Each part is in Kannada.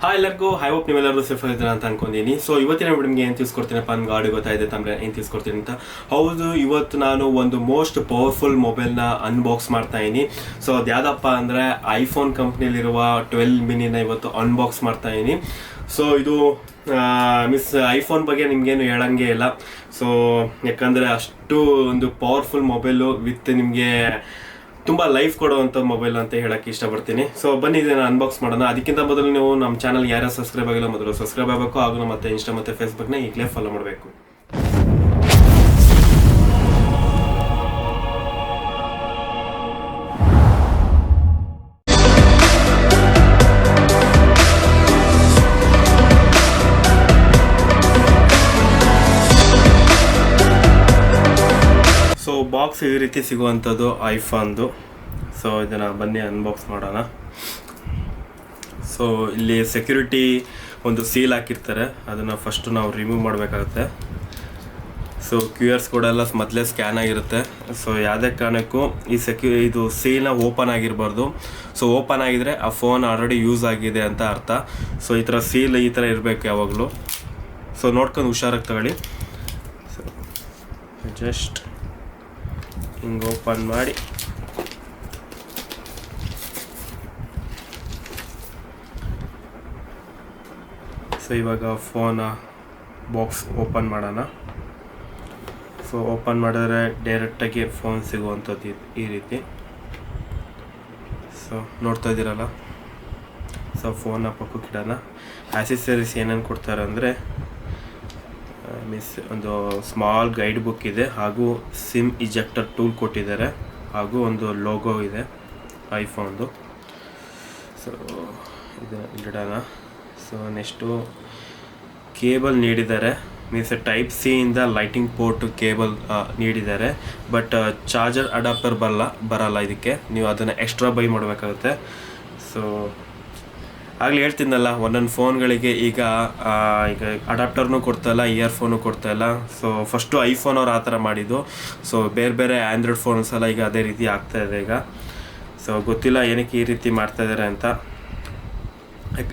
ಹಾಯ್ ಎಲ್ಲರಿಗೂ ಹೈ ಹೋಪ್ ನೀವೆಲ್ಲರೂ ಸೇಫ್ ಆಗಿದ್ದೀರಾ ಅಂತ ಅನ್ಕೊಂಡಿದ್ದೀನಿ. ಸೊ ಇವತ್ತಿನ ನಿಮಗೆ ಏನು ತಿಳಿಸ್ಕೊಡ್ತೀನಪ್ಪ ಅಂತ ಗಾಡಿ ಗೊತ್ತಾಯಿದೆ ತಮಗೆ ಏನು ತಿಳಿಸ್ಕೊಡ್ತೀನಿ ಅಂತ. ಹೌದು, ಇವತ್ತು ನಾನು ಒಂದು ಮೋಸ್ಟ್ ಪವರ್ಫುಲ್ ಮೊಬೈಲ್ನ ಅನ್ಬಾಕ್ಸ್ ಮಾಡ್ತಾ ಇದ್ದೀನಿ. ಸೊ ಅದು ಯಾವುದಪ್ಪ ಅಂದರೆ ಐಫೋನ್ ಕಂಪ್ನಿಲಿರುವ 12 ಮಿನಿನ ಇವತ್ತು ಅನ್ಬಾಕ್ಸ್ ಮಾಡ್ತಾ ಇದ್ದೀನಿ. ಸೊ ಇದು ಐಫೋನ್ ಬಗ್ಗೆ ನಿಮಗೇನು ಹೇಳಂಗೆ ಇಲ್ಲ. ಸೊ ಯಾಕಂದರೆ ಅಷ್ಟು ಒಂದು ಪವರ್ಫುಲ್ ಮೊಬೈಲು ವಿತ್ ನಿಮಗೆ ತುಂಬ ಲೈಫ್ ಕೊಡುವಂಥ ಮೊಬೈಲ್ ಅಂತ ಹೇಳಕ್ಕೆ ಇಷ್ಟಪಡ್ತೀನಿ. ಸೊ ಬನ್ನಿ ಇದನ್ನು ಅನ್ಬಾಕ್ಸ್ ಮಾಡೋಣ. ಅದಕ್ಕಿಂತ ಮೊದಲು ನೀವು ನಮ್ಮ ಚಾನಲ್ ಯಾರ್ಯಾರು ಸಬ್ಸ್ಕ್ರೈಬ್ ಆಗಿಲ್ಲ ಮೊದಲು ಸಬ್ಸ್ಕ್ರೈಬ್ ಆಗಬೇಕು, ಹಾಗೂ ಮತ್ತೆ ಇನ್ಸ್ಟಾ ಮತ್ತು ಫೇಸ್ಬುಕ್ನ ಈಗಲೇ ಫಾಲೋ ಮಾಡಬೇಕು. ಸೊ ಬಾಕ್ಸ್ ಈ ರೀತಿ ಸಿಗುವಂಥದ್ದು ಐಫೋನ್ದು. ಸೊ ಇದನ್ನು ಬನ್ನಿ ಅನ್ಬಾಕ್ಸ್ ಮಾಡೋಣ. ಸೊ ಇಲ್ಲಿ ಸೆಕ್ಯೂರಿಟಿ ಒಂದು ಸೀಲ್ ಹಾಕಿರ್ತಾರೆ, ಅದನ್ನು ಫಸ್ಟು ನಾವು ರಿಮೂವ್ ಮಾಡಬೇಕಾಗುತ್ತೆ. ಸೊ QR ಕೋಡ್ ಎಲ್ಲ ಮೊದಲೇ ಸ್ಕ್ಯಾನ್ ಆಗಿರುತ್ತೆ. ಸೊ ಯಾವುದೇ ಕಾರಣಕ್ಕೂ ಇದು ಸೀಲ್ನ ಓಪನ್ ಆಗಿರಬಾರ್ದು. ಸೊ ಓಪನ್ ಆಗಿದ್ರೆ ಆ ಫೋನ್ ಆಲ್ರೆಡಿ ಯೂಸ್ ಆಗಿದೆ ಅಂತ ಅರ್ಥ. ಸೊ ಈ ಥರ ಸೀಲ್ ಈ ಥರ ಇರಬೇಕು ಯಾವಾಗಲೂ. ಸೊ ನೋಡ್ಕೊಂಡು ಹುಷಾರಾಗಿ ತಗೊಳ್ಳಿ. ಸೊ ಜಸ್ಟ್ ಹಿಂಗೆ ಓಪನ್ ಮಾಡಿ ಸೊ ಇವಾಗ ಫೋನ್ ಬಾಕ್ಸ್ ಓಪನ್ ಮಾಡೋಣ. ಸೊ ಓಪನ್ ಮಾಡಿದ್ರೆ ಡೈರೆಕ್ಟಾಗಿ ಫೋನ್ ಸಿಗುವಂಥದ್ದು ಈ ರೀತಿ. ಸೊ ನೋಡ್ತಾ ಇದ್ದೀರಲ್ಲ. ಸೊ ಫೋನ್ನ ಪಕ್ಕಕ್ಕೆ ಇಡೋಣ. ಆಕ್ಸೆಸರೀಸ್ ಏನೇನು ಕೊಡ್ತಾರೆ ಅಂದರೆ ಒಂದು ಸ್ಮಾಲ್ ಗೈಡ್ ಬುಕ್ ಇದೆ, ಹಾಗೂ ಸಿಮ್ ಇಜೆಕ್ಟರ್ ಟೂಲ್ ಕೊಟ್ಟಿದ್ದಾರೆ, ಹಾಗೂ ಒಂದು ಲೋಗೋ ಇದೆ ಐಫೋನ್ದು. ಸೊ ಇದು ಇಡೋಣ. ಸೊ ನೆಕ್ಸ್ಟು ಕೇಬಲ್ ನೀಡಿದ್ದಾರೆ, ಟೈಪ್ ಸಿ ಇಂದ ಲೈಟಿಂಗ್ ಪೋರ್ಟ್ ಕೇಬಲ್ ನೀಡಿದ್ದಾರೆ. ಬಟ್ ಚಾರ್ಜರ್ ಅಡಾಪ್ಟರ್ ಬರಲ್ಲ ಇದಕ್ಕೆ, ನೀವು ಅದನ್ನು ಎಕ್ಸ್ಟ್ರಾ ಬೈ ಮಾಡಬೇಕಾಗುತ್ತೆ. ಸೊ ಆಗಲೇ ಹೇಳ್ತಿದ್ದಲ್ಲ, ಒಂದೊಂದು ಫೋನ್ಗಳಿಗೆ ಈಗ ಅಡಾಪ್ಟರ್ನೂ ಕೊಡ್ತಾಯಿಲ್ಲ, ಇಯರ್ಫೋನು ಕೊಡ್ತಾಯಿಲ್ಲ. ಸೊ ಫಸ್ಟು ಐಫೋನ್ ಅವ್ರು ಆ ಥರ ಮಾಡಿದ್ದು. ಸೊ ಬೇರೆ ಆ್ಯಂಡ್ರಾಯ್ಡ್ ಫೋನ್ಸ್ ಎಲ್ಲ ಈಗ ಅದೇ ರೀತಿ ಆಗ್ತಾಯಿದೆ ಈಗ. ಸೊ ಗೊತ್ತಿಲ್ಲ ಏನಕ್ಕೆ ಈ ರೀತಿ ಮಾಡ್ತಾಯಿದ್ದಾರೆ ಅಂತ.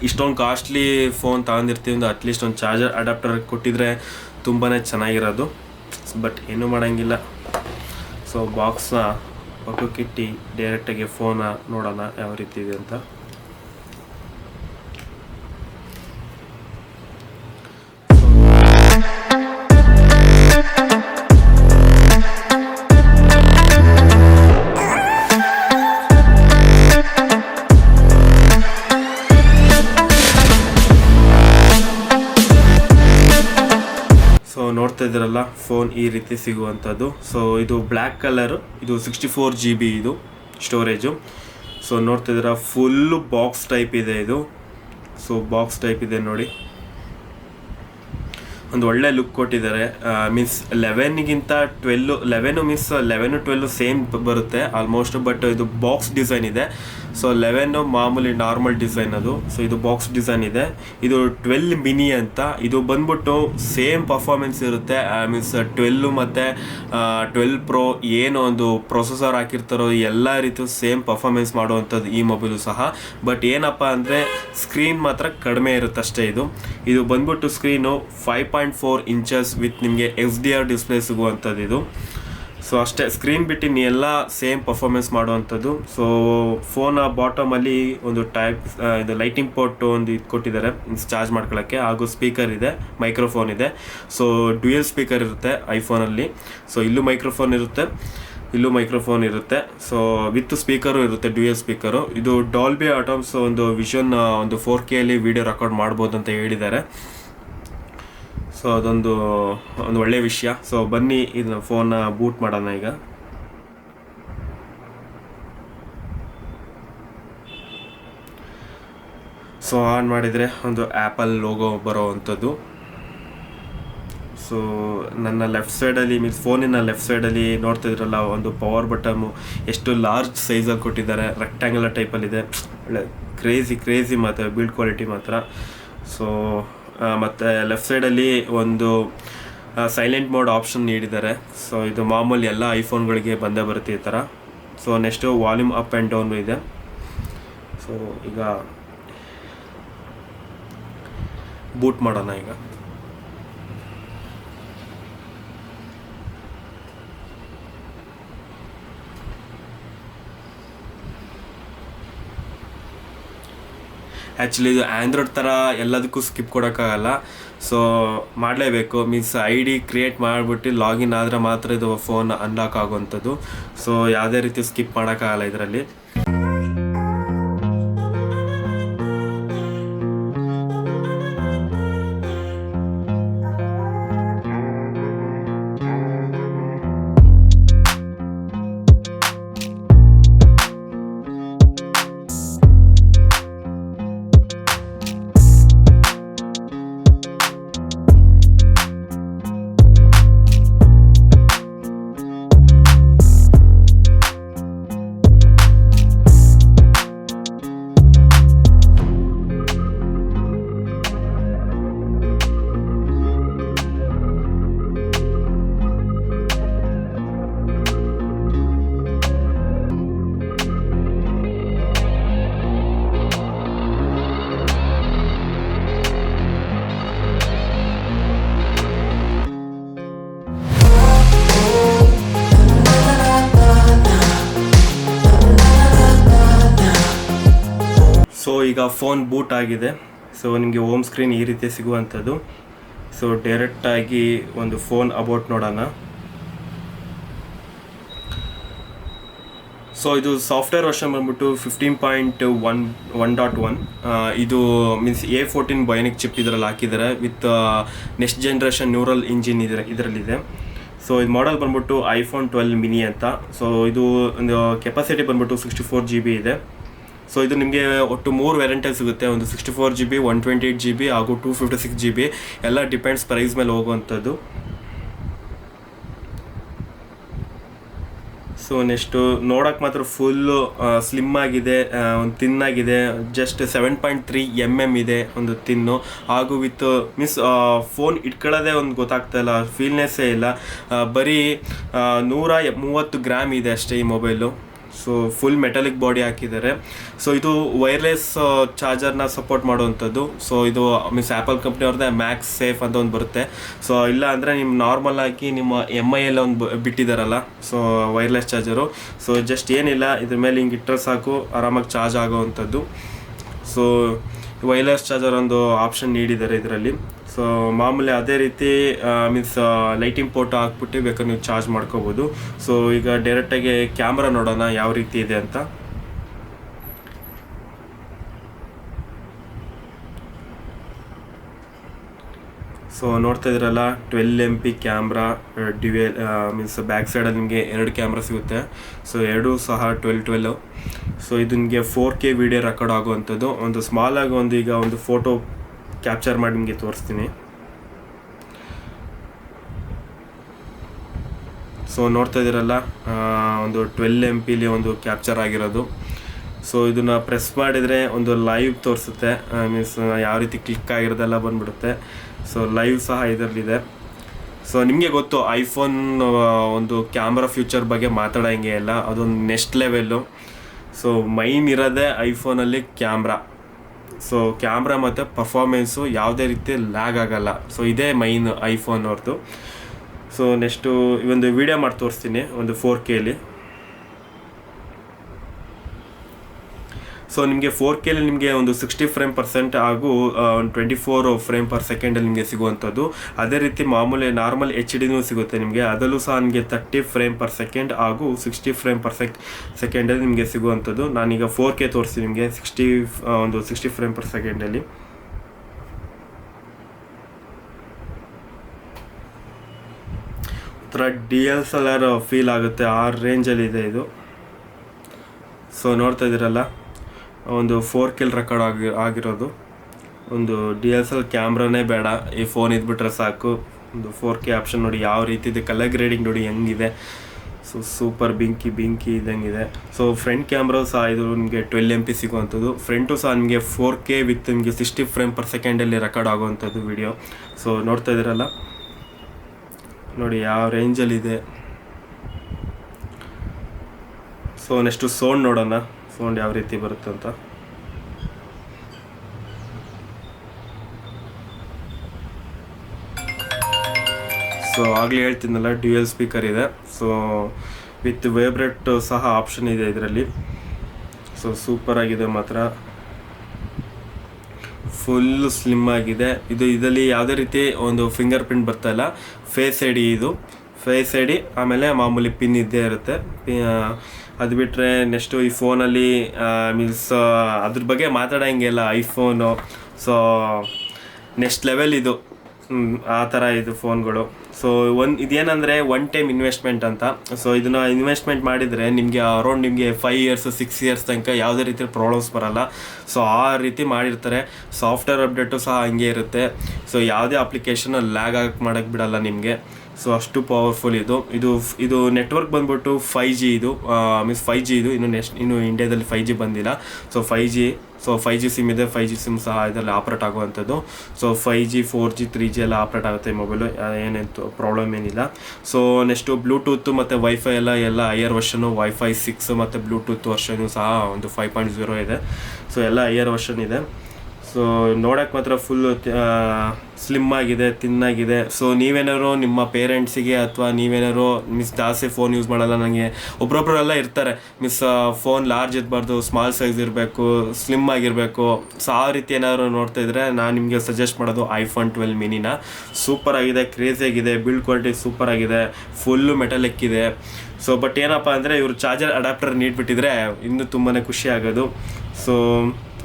ಇಷ್ಟೊಂದು ಕಾಸ್ಟ್ಲಿ ಫೋನ್ ತಗೊಂಡಿರ್ತೀವಿ, ಒಂದು ಅಟ್ಲೀಸ್ಟ್ ಒಂದು ಚಾರ್ಜರ್ ಅಡಾಪ್ಟರ್ ಕೊಟ್ಟಿದ್ರೆ ತುಂಬಾ ಚೆನ್ನಾಗಿರೋದು. ಬಟ್ ಏನೂ ಮಾಡೋಂಗಿಲ್ಲ. ಸೊ ಬಾಕ್ಸ್ನ ಪಕ್ಕಕ್ಕಿಟ್ಟು ಡೈರೆಕ್ಟಾಗಿ ಫೋನ ನೋಡೋಣ ಯಾವ ರೀತಿ ಇದೆ ಅಂತ. ಸೊ ನೋಡ್ತಾ ಇದ್ದೀರಲ್ಲ, ಫೋನ್ ಈ ರೀತಿ ಸಿಗುವಂಥದ್ದು. ಸೊ ಇದು ಬ್ಲ್ಯಾಕ್ ಕಲರು, ಇದು 64 GB ಇದು ಸ್ಟೋರೇಜು. ಸೊ ನೋಡ್ತಾ ಇದ್ದೀರಾ, ಫುಲ್ಲು ಬಾಕ್ಸ್ ಟೈಪ್ ಇದೆ ಇದು. ಸೊ ಬಾಕ್ಸ್ ಟೈಪ್ ಇದೆ ನೋಡಿ, ಒಂದು ಒಳ್ಳೆ ಲುಕ್ ಕೊಟ್ಟಿದ್ದಾರೆ. ಮೀನ್ಸ್ 11ಗಿಂತ 11 ಸೇಮ್ ಬರುತ್ತೆ ಆಲ್ಮೋಸ್ಟ್. ಬಟ್ ಇದು ಬಾಕ್ಸ್ ಡಿಸೈನ್ ಇದೆ. ಸೊ 11 ಮಾಮೂಲಿ ನಾರ್ಮಲ್ ಡಿಸೈನ್ ಅದು. ಸೊ ಇದು ಬಾಕ್ಸ್ ಡಿಸೈನ್ ಇದೆ. ಇದು 12 ಮಿನಿ ಅಂತ. ಇದು ಬಂದ್ಬಿಟ್ಟು ಸೇಮ್ ಪರ್ಫಾರ್ಮೆನ್ಸ್ ಇರುತ್ತೆ. ಮೀನ್ಸ್ 12 ಮತ್ತು 12 Pro ಏನು ಒಂದು ಪ್ರೊಸೆಸರ್ ಹಾಕಿರ್ತಾರೋ ಎಲ್ಲ ರೀತಿಯು ಸೇಮ್ ಪರ್ಫಾರ್ಮೆನ್ಸ್ ಮಾಡುವಂಥದ್ದು ಈ ಮೊಬೈಲು ಸಹ. ಬಟ್ ಏನಪ್ಪ ಅಂದರೆ ಸ್ಕ್ರೀನ್ ಮಾತ್ರ ಕಡಿಮೆ ಇರುತ್ತೆ ಅಷ್ಟೇ. ಇದು ಬಂದ್ಬಿಟ್ಟು ಸ್ಕ್ರೀನು 5.4 ಇಂಚಸ್ ವಿತ್ ನಿಮಗೆ XDR ಡಿಸ್ಪ್ಲೇ ಸಿಗುವಂಥದ್ದು ಇದು. ಸೊ ಅಷ್ಟೇ, ಸ್ಕ್ರೀನ್ ಬಿಟ್ಟು ಎಲ್ಲ ಸೇಮ್ ಪರ್ಫಾರ್ಮೆನ್ಸ್ ಮಾಡುವಂಥದ್ದು. ಸೊ ಫೋನ ಬಾಟಮಲ್ಲಿ ಒಂದು ಇದು ಲೈಟಿಂಗ್ ಪೋರ್ಟ್ ಒಂದು ಇದು ಕೊಟ್ಟಿದ್ದಾರೆ ಚಾರ್ಜ್ ಮಾಡ್ಕೊಳ್ಳೋಕ್ಕೆ, ಹಾಗೂ ಸ್ಪೀಕರ್ ಇದೆ, ಮೈಕ್ರೋಫೋನ್ ಇದೆ. ಸೊ ಡ್ಯುಯಲ್ ಸ್ಪೀಕರ್ ಇರುತ್ತೆ ಐಫೋನಲ್ಲಿ. ಸೊ ಇಲ್ಲೂ ಮೈಕ್ರೋಫೋನ್ ಇರುತ್ತೆ, ಸೊ ವಿತ್ ಸ್ಪೀಕರು ಇರುತ್ತೆ, ಡ್ಯುಯಲ್ ಸ್ಪೀಕರು. ಇದು ಡಾಲ್ಬಿ ಅಟಾಮ್ಸ್ ಒಂದು ವಿಷನ್ ಒಂದು 4Kಯಲ್ಲಿ ವಿಡಿಯೋ ರೆಕಾರ್ಡ್ ಮಾಡ್ಬೋದು ಅಂತ ಹೇಳಿದ್ದಾರೆ. ಸೊ ಅದೊಂದು ಒಳ್ಳೆಯ ವಿಷಯ. ಸೊ ಬನ್ನಿ ಇದನ್ನ ಫೋನ್ನ ಬೂಟ್ ಮಾಡೋಣ ಈಗ. ಸೊ ಆನ್ ಮಾಡಿದರೆ ಒಂದು ಆ್ಯಪಲ್ ಲೋಗೋ ಬರೋವಂಥದ್ದು. ಸೊ ನನ್ನ ಲೆಫ್ಟ್ ಸೈಡಲ್ಲಿ ಫೋನಿನ ಲೆಫ್ಟ್ ಸೈಡಲ್ಲಿ ನೋಡ್ತಾ ಇದ್ರಲ್ಲ, ಒಂದು ಪವರ್ ಬಟನ್ನು ಎಷ್ಟು ಲಾರ್ಜ್ ಸೈಜಲ್ಲಿ ಕೊಟ್ಟಿದ್ದಾರೆ, ರೆಕ್ಟ್ಯಾಂಗುಲರ್ ಟೈಪಲ್ಲಿದೆ. ಒಳ್ಳೆ ಕ್ರೇಜಿ ಮಾತ್ರ ಬಿಲ್ಡ್ ಕ್ವಾಲಿಟಿ ಮಾತ್ರ. ಸೊ ಮತ್ತು ಲೆಫ್ಟ್ ಸೈಡಲ್ಲಿ ಒಂದು ಸೈಲೆಂಟ್ ಮೋಡ್ ಆಪ್ಷನ್ ನೀಡಿದ್ದಾರೆ. ಸೊ ಇದು ಮಾಮೂಲಿ ಎಲ್ಲ ಐಫೋನ್ಗಳಿಗೆ ಬಂದೇ ಬರುತ್ತೆ ಈ ಥರ. So next volume up and down ಇದೆ. ಸೊ ಈಗ ಬೂಟ್ ಮಾಡೋಣ ಈಗ. ಆ್ಯಕ್ಚುಲಿ ಇದು ಆ್ಯಂಡ್ರಾಯ್ಡ್ ಥರ ಎಲ್ಲದಕ್ಕೂ ಸ್ಕಿಪ್ ಕೊಡೋಕ್ಕಾಗಲ್ಲ, ಸೊ ಮಾಡಲೇಬೇಕು. ಮೀನ್ಸ್ ID ಕ್ರಿಯೇಟ್ ಮಾಡಿಬಿಟ್ಟು ಲಾಗಿನ್ ಆದರೆ ಮಾತ್ರ ಇದು ಫೋನ್ ಅನ್ಲಾಕ್ ಆಗುವಂಥದ್ದು. ಸೊ ಯಾವುದೇ ರೀತಿ ಸ್ಕಿಪ್ ಮಾಡೋಕ್ಕಾಗಲ್ಲ ಇದರಲ್ಲಿ. ಸೊ ಈಗ ಫೋನ್ ಬೂಟ್ ಆಗಿದೆ. ಸೊ ನಿಮಗೆ ಹೋಮ್ ಸ್ಕ್ರೀನ್ ಈ ರೀತಿ ಸಿಗುವಂಥದ್ದು. ಸೊ ಡೈರೆಕ್ಟಾಗಿ ಒಂದು ಫೋನ್ ಅಬೌಟ್ ನೋಡೋಣ. ಸೊ ಇದು ಸಾಫ್ಟ್ವೇರ್ ವರ್ಷನ್ ಬಂದ್ಬಿಟ್ಟು 15.1.1. ಇದು ಮೀನ್ಸ್ A14 ಬಯೋನಿಕ್ ಚಿಪ್ ಇದರಲ್ಲಿ ಹಾಕಿದ್ದಾರೆ with next generation neural engine ಇದರಲ್ಲಿದೆ. ಸೊ ಇದು ಮಾಡೆಲ್ ಬಂದ್ಬಿಟ್ಟು iPhone 12 mini ಅಂತ. ಸೊ ಇದು ಒಂದು ಕೆಪಾಸಿಟಿ ಬಂದ್ಬಿಟ್ಟು 64 GB ಇದೆ. ಸೊ ಇದು ನಿಮಗೆ ಒಟ್ಟು 3 ವೇರಿಯಂಟಲ್ಲಿ ಸಿಗುತ್ತೆ. ಒಂದು 64 GB, 128 GB ಹಾಗೂ 256 GB. ಎಲ್ಲ ಡಿಪೆಂಡ್ಸ್ ಪ್ರೈಸ್ ಮೇಲೆ ಹೋಗುವಂಥದ್ದು. ಸೊ ನೆಕ್ಸ್ಟು ನೋಡೋಕೆ ಮಾತ್ರ ಫುಲ್ಲು ಸ್ಲಿಮ್ ಆಗಿದೆ, ಒಂದು ತಿನ್ನಾಗಿದೆ. ಜಸ್ಟ್ 7.3 mm ಇದೆ ಒಂದು ತಿನ್ನು, ಹಾಗೂ ವಿತ್ ಮೀನ್ಸ್ ಫೋನ್ ಇಟ್ಕೊಳ್ಳೋದೇ ಒಂದು ಗೊತ್ತಾಗ್ತಾ ಇಲ್ಲ, ಫೀಲ್ನೆಸ್ಸೇ ಇಲ್ಲ. ಬರೀ 130 ಗ್ರಾಮ್ ಇದೆ ಅಷ್ಟೇ ಈ mobile. So full metallic body ಹಾಕಿದ್ದಾರೆ. ಸೊ ಇದು ವೈರ್ಲೆಸ್ ಚಾರ್ಜರ್ನ ಸಪೋರ್ಟ್ ಮಾಡುವಂಥದ್ದು. ಸೊ ಇದು ಮೀನ್ಸ್ ಆ್ಯಪಲ್ ಕಂಪ್ನಿಯವ್ರದ್ದೇ ಮ್ಯಾಕ್ಸ್ ಸೇಫ್ ಅಂತ ಒಂದು ಬರುತ್ತೆ. ಸೊ ಇಲ್ಲ ಅಂದರೆ ನಿಮ್ಮ ನಾರ್ಮಲ್ ಆಗಿ ನಿಮ್ಮ MI ಎಲ್ಲ ಒಂದು ಬಿಟ್ಟಿದ್ದಾರಲ್ಲ, so wireless charger. So just ಏನಿಲ್ಲ, ಇದ್ರ ಮೇಲೆ ಹಿಂಗೆ ಇಟ್ಟರೆ ಸಾಕು ಆರಾಮಾಗಿ ಚಾರ್ಜ್ ಆಗೋವಂಥದ್ದು. ಸೊ ವೈರ್ಲೆಸ್ ಚಾರ್ಜರ್ ಒಂದು ಆಪ್ಷನ್ ನೀಡಿದ್ದಾರೆ ಇದರಲ್ಲಿ. ಸೊ ಮಾಮೂಲಿ ಅದೇ ರೀತಿ ಮೀನ್ಸ್ ಲೈಟಿಂಗ್ ಪೋರ್ಟ್ ಹಾಕ್ಬಿಟ್ಟು ಬೇಕಾದ್ರೆ ನೀವು ಚಾರ್ಜ್ ಮಾಡ್ಕೋಬೋದು. ಸೊ ಈಗ ಡೈರೆಕ್ಟಾಗಿ ಕ್ಯಾಮ್ರಾ ನೋಡೋಣ ಯಾವ ರೀತಿ ಇದೆ ಅಂತ. ಸೊ ನೋಡ್ತಾ ಇದ್ರಲ್ಲ 12 MP camera, dual means back ಸೈಡಲ್ಲಿ ನಿಮಗೆ 2 ಕ್ಯಾಮ್ರಾ ಸಿಗುತ್ತೆ. ಸೊ ಎರಡೂ ಸಹ 12. ಸೊ ಇದು ನಿಮಗೆ 4K ವಿಡಿಯೋ ರೆಕಾರ್ಡ್ ಆಗುವಂಥದ್ದು. ಒಂದು ಸ್ಮಾಲ್ ಆಗಿ ಈಗ ಒಂದು ಫೋಟೋ ಕ್ಯಾಪ್ಚರ್ ಮಾಡಿ ನಿಮಗೆ ತೋರಿಸ್ತೀನಿ. ಸೊ ನೋಡ್ತಾ ಇದ್ದೀರಲ್ಲ, ಒಂದು 12 MPಲಿ ಒಂದು ಕ್ಯಾಪ್ಚರ್ ಆಗಿರೋದು. ಸೊ ಇದನ್ನು ಪ್ರೆಸ್ ಮಾಡಿದರೆ ಒಂದು ಲೈವ್ ತೋರಿಸುತ್ತೆ, ಮೀನ್ಸ್ ಯಾವ ರೀತಿ ಕ್ಲಿಕ್ ಆಗಿರೋದೆಲ್ಲ ಬಂದ್ಬಿಡುತ್ತೆ. ಸೊ ಲೈವ್ ಸಹ ಇದರಲ್ಲಿದೆ. ಸೊ ನಿಮಗೆ ಗೊತ್ತು ಐಫೋನ್ ಒಂದು ಕ್ಯಾಮ್ರಾ ಫ್ಯೂಚರ್ ಬಗ್ಗೆ ಮಾತಾಡೋಂಗೆ ಇಲ್ಲ, ಅದೊಂದು ನೆಕ್ಸ್ಟ್ ಲೆವೆಲ್ಲು. ಸೊ ಮೈನ್ ಇರೋದೇ ಐಫೋನಲ್ಲಿ ಕ್ಯಾಮ್ರಾ. ಸೊ ಕ್ಯಾಮ್ರಾ ಮತ್ತು ಪರ್ಫಾರ್ಮೆನ್ಸು ಯಾವುದೇ ರೀತಿ ಲ್ಯಾಗ್ ಆಗಲ್ಲ. ಸೊ ಇದೇ ಮೈನ್ ಐಫೋನ್ ಅವ್ರದ್ದು. ಸೊ ನೆಕ್ಸ್ಟು ಒಂದು ವಿಡಿಯೋ ಮಾಡಿ ತೋರಿಸ್ತೀನಿ ಒಂದು 4Kಲಿ. ಸೊ ನಿಮಗೆ 4Kಲಿ ನಿಮಗೆ ಒಂದು 60 frame/second ಹಾಗೂ 24 frame/second ನಿಮಗೆ ಸಿಗುವಂಥದ್ದು. ಅದೇ ರೀತಿ ಮಾಮೂಲಿ ನಾರ್ಮಲ್ HD ಸಿಗುತ್ತೆ ನಿಮಗೆ. ಅದರಲ್ಲೂ ಸಹ ನಿಮಗೆ 30 frame/second ಹಾಗೂ 60 frame/second ನಿಮಗೆ ಸಿಗುವಂಥದ್ದು. ನಾನೀಗ 4K ತೋರಿಸ್ತೀನಿ ನಿಮಗೆ 60 frame/second. ಒಂಥರ DSLR ಫೀಲ್ ಆಗುತ್ತೆ, ಆ ರೇಂಜಲ್ಲಿದೆ ಇದು. ಸೊ ನೋಡ್ತಾ ಇದ್ದೀರಲ್ಲ, ಒಂದು 4K ರೆಕಾರ್ಡ್ ಆಗಿರೋದು. ಒಂದು DSLR ಕ್ಯಾಮ್ರಾನೇ ಬೇಡ, ಈ ಫೋನ್ ಇದ್ಬಿಟ್ರೆ ಸಾಕು. ಒಂದು 4K ಆಪ್ಷನ್ ನೋಡಿ ಯಾವ ರೀತಿ ಇದೆ, ಕಲರ್ ಗ್ರೇಡಿಂಗ್ ನೋಡಿ ಹೆಂಗಿದೆ. ಸೊ ಸೂಪರ್ ಬೆಂಕಿ ಇದ್ದಂಗಿದೆ. ಸೊ ಫ್ರಂಟ್ ಕ್ಯಾಮ್ರಾ ಸಹ ಇದು ನಿಮಗೆ 12 MP ಸಿಗುವಂಥದ್ದು. ಫ್ರಂಟು ಸಹ ನಿಮಗೆ 4K ವಿತ್ ನಿಮಗೆ 60 frame/second ರೆಕಾರ್ಡ್ ಆಗುವಂಥದ್ದು ವಿಡಿಯೋ. ಸೊ ನೋಡ್ತಾ ಇದ್ದೀರಲ್ಲ ನೋಡಿ ಯಾವ ರೇಂಜಲ್ಲಿದೆ. ಸೊ ನೆಕ್ಸ್ಟು ಸೌಂಡ್ ನೋಡೋಣ, ಸೌಂಡ್ ಯಾವ ರೀತಿ ಬರುತ್ತೆ ಅಂತ. ಸೊ ಆಗಲೇ ಹೇಳ್ತೀನಲ್ಲ ಡ್ಯುಯಲ್ ಸ್ಪೀಕರ್ ಇದೆ. ಸೊ ವಿತ್ ವೈಬ್ರೇಟ್ ಸಹ ಆಪ್ಷನ್ ಇದೆ ಇದರಲ್ಲಿ. ಸೊ ಸೂಪರ್ ಆಗಿದೆ ಮಾತ್ರ, ಫುಲ್ ಸ್ಲಿಮ್ ಆಗಿದೆ. ಇದರಲ್ಲಿ ಯಾವುದೇ ರೀತಿ ಒಂದು ಫಿಂಗರ್ ಪ್ರಿಂಟ್ ಬರ್ತಾ ಇಲ್ಲ, ಫೇಸ್ ಐ ಡಿ ಇದು, ಫೇಸ್ ಐ ಡಿ ಆಮೇಲೆ ಮಾಮೂಲಿ ಪಿನ್ ಇದ್ದೇ ಇರುತ್ತೆ. ಅದು ಬಿಟ್ಟರೆ ನೆಕ್ಸ್ಟು ಈ ಫೋನಲ್ಲಿ ಮೀನ್ಸ್ ಅದ್ರ ಬಗ್ಗೆ ಮಾತಾಡೋಂಗಿಲ್ಲ ಐಫೋನು. ಸೊ ನೆಕ್ಸ್ಟ್ ಲೆವೆಲ್ ಇದು, ಆ ಥರ ಇದು ಫೋನ್ಗಳು. ಸೊ ಇದೇನಂದರೆ ಒನ್ ಟೈಮ್ ಇನ್ವೆಸ್ಟ್ಮೆಂಟ್ ಅಂತ. ಸೊ ಇದನ್ನು ಇನ್ವೆಸ್ಟ್ಮೆಂಟ್ ಮಾಡಿದರೆ ನಿಮಗೆ ಅರೌಂಡ್ ನಿಮಗೆ 5 ಇಯರ್ಸ್ 6 ಇಯರ್ಸ್ ತನಕ ಯಾವುದೇ ರೀತಿ ಪ್ರಾಬ್ಲಮ್ಸ್ ಬರೋಲ್ಲ. ಸೊ ಆ ರೀತಿ ಮಾಡಿರ್ತಾರೆ. ಸಾಫ್ಟ್ವೇರ್ ಅಪ್ಡೇಟು ಸಹ ಹಂಗೆ ಇರುತ್ತೆ. ಸೊ ಯಾವುದೇ ಅಪ್ಲಿಕೇಶನ್ ಲ್ಯಾಗ್ ಮಾಡೋಕ್ಕೆ ಬಿಡಲ್ಲ ನಿಮಗೆ. ಸೊ ಅಷ್ಟು ಪವರ್ಫುಲ್ ಇದು ನೆಟ್ವರ್ಕ್ ಬಂದ್ಬಿಟ್ಟು 5G ಇದು ಮೀನ್ಸ್ 5G ಇದು. ಇನ್ನು ಇಂಡಿಯಾದಲ್ಲಿ 5G ಬಂದಿಲ್ಲ. ಸೊ 5G ಸಿಮ್ ಇದೆ, 5G ಸಿಮ್ ಸಹ ಇದರಲ್ಲಿ ಆಪ್ರೇಟ್ ಆಗುವಂಥದ್ದು. ಸೊ 5G 4G 3G ಎಲ್ಲ ಆಪ್ರೇಟ್ ಆಗುತ್ತೆ ಈ ಮೊಬೈಲು, ಏನೇನು ಪ್ರಾಬ್ಲಮ್ ಏನಿಲ್ಲ. ಸೊ ನೆಕ್ಸ್ಟು ಬ್ಲೂಟೂತ್ ಮತ್ತು ವೈಫೈ ಎಲ್ಲ ಹೈಯರ್ ವರ್ಷನು, ವೈಫೈ 6 ಮತ್ತು ಬ್ಲೂಟೂತ್ ವರ್ಷನು ಸಹ ಒಂದು 5.0 ಇದೆ. ಸೊ ಎಲ್ಲ ಹೈಯರ್ ವರ್ಷನ್ ಇದೆ. ಸೊ ನೋಡೋಕ್ಕೆ ಮಾತ್ರ ಫುಲ್ಲು ಸ್ಲಿಮ್ ಆಗಿದೆ, ತಿನ್ನಾಗಿದೆ. ಸೊ ನೀವೇನಾದ್ರು ನಿಮ್ಮ ಪೇರೆಂಟ್ಸಿಗೆ ಅಥವಾ ನೀವೇನಾದ್ರು ಜಾಸ್ತಿ ಫೋನ್ ಯೂಸ್ ಮಾಡಲ್ಲ, ನನಗೆ ಒಬ್ಬೊಬ್ಬರೆಲ್ಲ ಇರ್ತಾರೆ ಫೋನ್ ಲಾರ್ಜ್ ಇರಬಾರ್ದು, ಸ್ಮಾಲ್ ಸೈಜ್ ಇರಬೇಕು, ಸ್ಲಿಮ್ ಆಗಿರಬೇಕು. ಸೊ ಆ ರೀತಿ ಏನಾದ್ರು ನೋಡ್ತಾ ಇದ್ದರೆ ನಾನು ನಿಮಗೆ ಸಜೆಸ್ಟ್ ಮಾಡೋದು ಐಫೋನ್ 12 ಮಿನಿನ. ಸೂಪರ್ ಆಗಿದೆ, ಕ್ರೇಜಿಯಾಗಿದೆ, ಬಿಲ್ಡ್ ಕ್ವಾಲಿಟಿ ಸೂಪರ್ ಆಗಿದೆ, ಫುಲ್ಲು ಮೆಟಾಲಿಕ್ ಇದೆ. ಸೊ ಬಟ್ ಏನಪ್ಪ ಅಂದರೆ ಇವರು ಚಾರ್ಜರ್ ಅಡಾಪ್ಟರ್ ನೀಡ್ಬಿಟ್ಟಿದ್ರೆ ಇನ್ನೂ ತುಂಬಾ ಖುಷಿ ಆಗೋದು. ಸೊ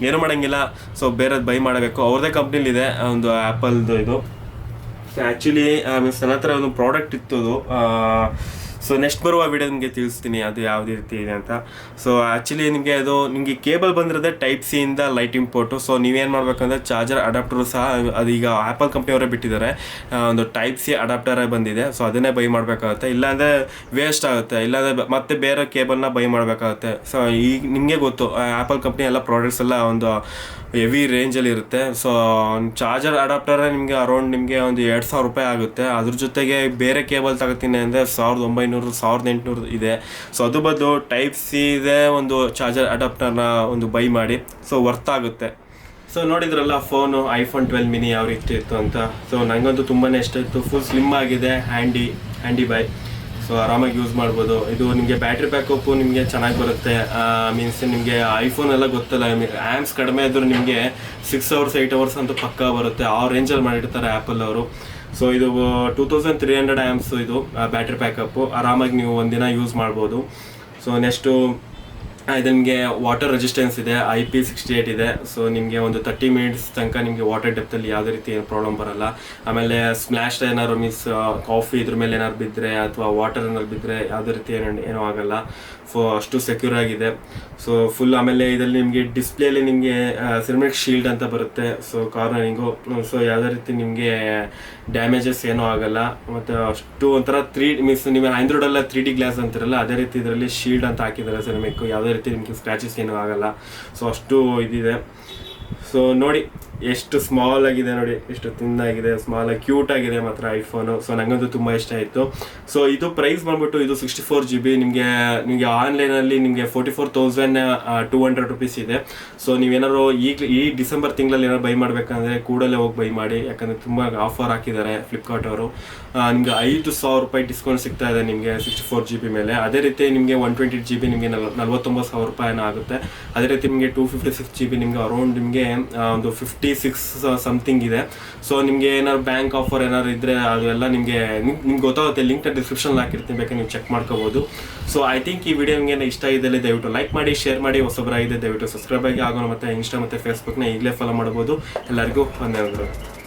ಏನು ಮಾಡೋಂಗಿಲ್ಲ. ಸೊ ಬೇರೆದು ಬೈ ಮಾಡಬೇಕು. ಅವ್ರದ್ದೇ ಕಂಪ್ನಿಲಿದೆ ಒಂದು ಆ್ಯಪಲ್ದು ಇದು. ಸೊ ಆ್ಯಕ್ಚುಲಿ ಮೀನ್ಸ್ ನನ್ನ ಹತ್ರ ಒಂದು ಪ್ರಾಡಕ್ಟ್ ಇತ್ತು ಅದು. ಸೊ ನೆಕ್ಸ್ಟ್ ಬರುವ ವಿಡಿಯೋ ನಿಮಗೆ ತಿಳಿಸ್ತೀನಿ ಅದು ಯಾವುದೇ ರೀತಿ ಇದೆ ಅಂತ. ಸೊ ಆ್ಯಕ್ಚುಲಿ ನಿಮಗೆ ಕೇಬಲ್ ಬಂದಿರೋದೇ ಟೈಪ್ ಸಿ ಇಂದ ಲೈಟಿಂಗ್ ಪೋರ್ಟು. ಸೊ ನೀವೇನು ಮಾಡಬೇಕಂದ್ರೆ ಚಾರ್ಜರ್ ಅಡಾಪ್ಟರು ಸಹ ಅದೀಗ ಆ್ಯಪಲ್ ಕಂಪ್ನಿಯವರೇ ಬಿಟ್ಟಿದ್ದಾರೆ, ಒಂದು ಟೈಪ್ ಸಿ ಅಡಾಪ್ಟರೇ ಬಂದಿದೆ. ಸೊ ಅದನ್ನೇ ಬೈ ಮಾಡಬೇಕಾಗುತ್ತೆ, ಇಲ್ಲಾಂದರೆ ವೇಸ್ಟ್ ಆಗುತ್ತೆ, ಇಲ್ಲಾಂದರೆ ಮತ್ತೆ ಬೇರೆ ಕೇಬಲ್ನ ಬೈ ಮಾಡಬೇಕಾಗುತ್ತೆ. ಸೊ ಈಗ ನಿಮಗೆ ಗೊತ್ತು ಆ್ಯಪಲ್ ಕಂಪ್ನಿ ಎಲ್ಲ ಪ್ರಾಡಕ್ಟ್ಸ್ ಎಲ್ಲ ಒಂದು ಹೆವಿ ರೇಂಜಲ್ಲಿ ಇರುತ್ತೆ. ಸೊ ಚಾರ್ಜರ್ ಅಡಾಪ್ಟರೇ ನಿಮಗೆ ಅರೌಂಡ್ ನಿಮಗೆ ಒಂದು 2,000 ರೂಪಾಯಿ ಆಗುತ್ತೆ. ಅದ್ರ ಜೊತೆಗೆ ಬೇರೆ ಕೇಬಲ್ ತಗೋತೀನಿ ಅಂದರೆ 1,900 1,800 ಇದೆ. ಸೊ ಅದು ಬದಲು ಟೈಪ್ ಸಿ ಇದೆ ಒಂದು ಚಾರ್ಜರ್ ಅಡಾಪ್ಟರ್ನ ಒಂದು ಬೈ ಮಾಡಿ. ಸೊ ವರ್ತ್ ಆಗುತ್ತೆ. ಸೊ ನೋಡಿದ್ರಲ್ಲ ಫೋನು ಐಫೋನ್ 12 ಮಿನಿ ಯಾವ ರೀತಿ ಇತ್ತು ಅಂತ. ಸೊ ನನಗಂತೂ ತುಂಬಾ ಇಷ್ಟ ಇತ್ತು. ಫುಲ್ ಸ್ಲಿಮ್ ಆಗಿದೆ, ಹ್ಯಾಂಡಿ ಬೈ. ಸೊ ಆರಾಮಾಗಿ ಯೂಸ್ ಮಾಡ್ಬೋದು. ಇದು ನಿಮಗೆ ಬ್ಯಾಟ್ರಿ ಬ್ಯಾಕಪ್ಪು ನಿಮಗೆ ಚೆನ್ನಾಗಿ ಬರುತ್ತೆ. ಮೀನ್ಸ್ ನಿಮಗೆ ಐಫೋನ್ ಎಲ್ಲ ಗೊತ್ತಲ್ಲ, ಆ್ಯಮ್ಸ್ ಕಡಿಮೆ ಇದ್ದರೂ ನಿಮಗೆ 6 hours 8 hours ಅಂತೂ ಪಕ್ಕಾ ಬರುತ್ತೆ. ಆ ರೇಂಜಲ್ಲಿ ಮಾಡಿರ್ತಾರೆ ಆ್ಯಪಲ್ ಅವರು. ಸೊ ಇದು 2300 ಆ್ಯಮ್ಸ್ ಇದು ಬ್ಯಾಟ್ರಿ ಬ್ಯಾಕಪ್ಪು. ಆರಾಮಾಗಿ ನೀವು ಒಂದಿನ ಯೂಸ್ ಮಾಡ್ಬೋದು. ಸೊ ನೆಕ್ಸ್ಟು ಇದು ನಿಮಗೆ ವಾಟರ್ ರೆಸಿಸ್ಟೆನ್ಸ್ ಇದೆ, IP68 ಇದೆ. ಸೊ ನಿಮಗೆ ಒಂದು 30 minutes ತನಕ ನಿಮಗೆ ವಾಟರ್ ಡೆಪ್ತಲ್ಲಿ ಯಾವುದೇ ರೀತಿ ಏನು ಪ್ರಾಬ್ಲಮ್ ಬರೋಲ್ಲ. ಆಮೇಲೆ ಸ್ಮ್ಯಾಶ್ ಏನಾದ್ರು ಕಾಫಿ ಇದ್ರ ಮೇಲೆ ಏನಾದ್ರು ಬಿದ್ದರೆ ಅಥವಾ ವಾಟರ್ ಏನಾದ್ರು ಬಿದ್ದರೆ ಯಾವುದೇ ರೀತಿ ಏನೂ ಆಗಲ್ಲ. ಅಷ್ಟು ಸೆಕ್ಯೂರ್ ಆಗಿದೆ. ಸೊ ಫುಲ್ ಆಮೇಲೆ ಇದರಲ್ಲಿ ನಿಮಗೆ ಡಿಸ್ಪ್ಲೇಲಿ ನಿಮಗೆ ಸಿರಮಿಕ್ ಶೀಲ್ಡ್ ಅಂತ ಬರುತ್ತೆ. ಸೊ ಕಾರ್ನರಿಂಗು. ಸೊ ಯಾವುದೇ ರೀತಿ ನಿಮಗೆ ಡ್ಯಾಮೇಜಸ್ ಏನೂ ಆಗಲ್ಲ. ಮತ್ತು ಅಷ್ಟು ಒಂಥರ ನೀವು ಆಂಡ್ರಾಯ್ಡಲ್ಲ 3D ಗ್ಲಾಸ್ ಅಂತಿರಲ್ಲ, ಅದೇ ರೀತಿ ಇದರಲ್ಲಿ ಶೀಲ್ಡ್ ಅಂತ ಹಾಕಿದ್ದಾರೆ ಸಿರಮಿಕ್. ಯಾವುದೇ ರೀತಿ ನಿಮಗೆ ಸ್ಕ್ರ್ಯಾಚಸ್ ಏನೂ ಆಗಲ್ಲ. ಸೊ ಅಷ್ಟು ಇದಿದೆ. ಸೊ ನೋಡಿ ಎಷ್ಟು ಸ್ಮಾಲ್ ಆಗಿದೆ, ನೋಡಿ ಎಷ್ಟು ತಿನ್ನಾಗಿದೆ, ಸ್ಮಾಲ್ ಆಗಿ ಕ್ಯೂಟ್ ಆಗಿದೆ ಮಾತ್ರ ಐಫೋನು. ಸೊ ನನಗಂತೂ ತುಂಬ ಇಷ್ಟ ಆಯಿತು. ಸೊ ಇದು ಪ್ರೈಸ್ ಬಂದ್ಬಿಟ್ಟು ಇದು 64 GB. ನಿಮಗೆ ಆನ್ಲೈನಲ್ಲಿ ನಿಮಗೆ 44,200 ರೂಪೀಸ್ ಇದೆ. ಸೊ ನೀವೇನಾದ್ರು ಈ ಡಿಸೆಂಬರ್ ತಿಂಗಳಲ್ಲಿ ಏನಾದ್ರು ಬೈ ಮಾಡಬೇಕಂದ್ರೆ ಕೂಡಲೇ ಹೋಗಿ ಬೈ ಮಾಡಿ. ಯಾಕಂದರೆ ತುಂಬ ಆಫರ್ ಹಾಕಿದ್ದಾರೆ ಫ್ಲಿಪ್ಕಾರ್ಟ್ ಅವರು. ನಿಮಗೆ 5,000 ರೂಪಾಯಿ ಡಿಸ್ಕೌಂಟ್ ಸಿಗ್ತಾ ಇದೆ ನಿಮಗೆ 64 GB ಮೇಲೆ. ಅದೇ ರೀತಿ ನಿಮಗೆ 128 GB ನಿಮಗೆ 49,000 ರೂಪಾಯಿನ ಆಗುತ್ತೆ. ಅದೇ ರೀತಿ ನಿಮಗೆ 256 GB ನಿಮಗೆ ಅರೌಂಡ್ ನಿಮಗೆ ಒಂದು 56 ಸಮಥಿಂಗ್ ಇದೆ. ಸೊ ನಿಮಗೆ ಏನಾದ್ರು ಬ್ಯಾಂಕ್ ಆಫರ್ ಏನಾದ್ರು ಇದ್ದರೆ ಅದೆಲ್ಲ ನಿಮಗೆ ಗೊತ್ತಾಗುತ್ತೆ. ಲಿಂಕ್ ಡಿಸ್ಕ್ರಿಪ್ಷನ್ ಹಾಕಿರ್ತೀನಿ, ಬೇಕಾದ್ರೆ ನೀವು ಚೆಕ್ ಮಾಡ್ಕೋಬೋದು. ಸೊ ಐ ಥಿಂಕ್ ಈ ವಿಡಿಯೋ ನಿಮಗೆ ಇಷ್ಟ ಇದ್ದಲ್ಲಿ ದಯವಿಟ್ಟು ಲೈಕ್ ಮಾಡಿ, ಶೇರ್ ಮಾಡಿ. ಹೊಸಬರಾಗಿದೆ ದಯವಿಟ್ಟು ಸಬ್ಸ್ಕ್ರೈಬ್ ಆಗಿ ಆಗೋಣ. ಮತ್ತು ಇನ್ಸ್ಟಾ ಮತ್ತು ಫೇಸ್ಬುಕ್ನ ಈಗಲೇ ಫಾಲೋ ಮಾಡ್ಬೋದು. ಎಲ್ಲರಿಗೂ ಧನ್ಯವಾದಗಳು.